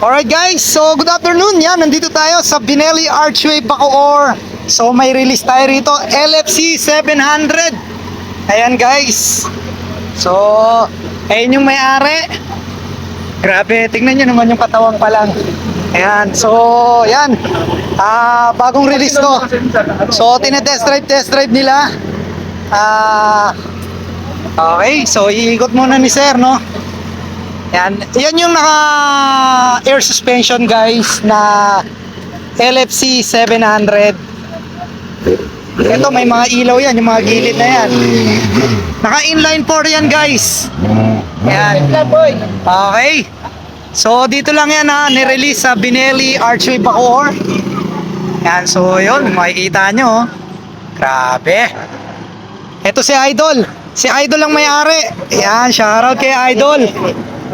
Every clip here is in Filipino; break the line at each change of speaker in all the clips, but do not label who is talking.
Alright guys, so good afternoon. Yan, nandito tayo sa Binelli Archway, Bacoor. So may release tayo rito, LFC 700. Ayan guys. So, ayun yung may-ari. Grabe, tingnan nyo naman yung katawan pa lang. Ayan, so yan. Bagong release to. So tinetest drive nila. Okay, so iikot muna ni sir, no? Yan yung naka air suspension guys na LFC 700. Ito may mga ilaw yan, yung mga gilid na yan. Naka inline 4 yan guys. Yan. Okay. So dito lang yan nirelease sa Binelli Archway, Bacoor. Yan, so yun, makikita nyo. Grabe. Ito si Idol. Si Idol ang may-ari. Yan, shoutout kay Idol.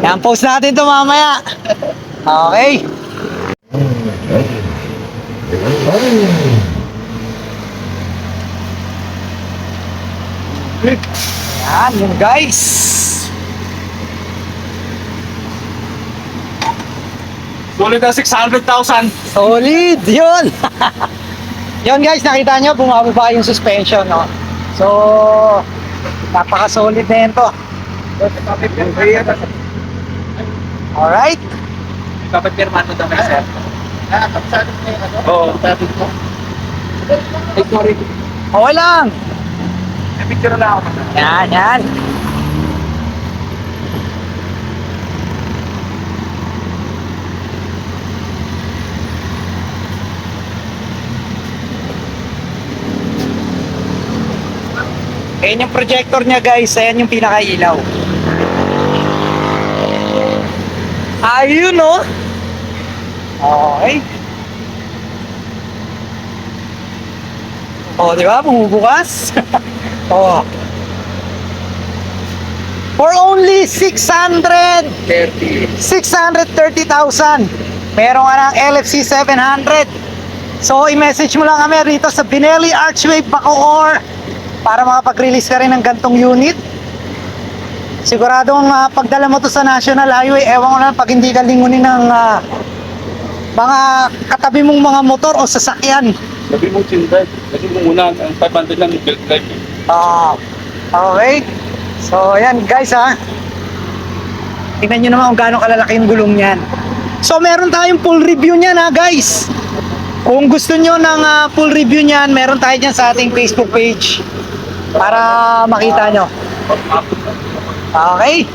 Yan, post natin to mamaya. Okay. Yan, yun guys.
Solid na 600,000.
Solid, yun. Yun guys, nakita nyo, bumababa yung suspension, no? So, napaka-solid na yun to. Alright.
Dapat pirmado daw na sir. Kapsado na yung ano? Oo. Sorry.
Okay lang.
May picture na ako.
Yan. Ayan yung projector niya guys, ayan yung pinakailaw. Ayun no? Okay. Oh, di ba? Bumubukas. Oh. For only 630,000. Meron ka ng LFC 700. So, i-message mo lang kami rito sa Binelli Archway, Bacoor para makapag-release ka rin ng gantong unit. Siguradong pagdala mo to sa National Highway, ewan ko na pag hindi ka lingunin ng mga katabi mong mga motor o sasakyan.
Sabi mo chin-drive. Kasi muna, ang 500 lang yung belt drive.
Okay. So, ayan guys tingnan nyo naman kung gaano kalalaki yung gulong niyan. So, meron tayong full review niyan guys. Kung gusto nyo ng full review niyan, meron tayo dyan sa ating Facebook page para makita nyo. Okay?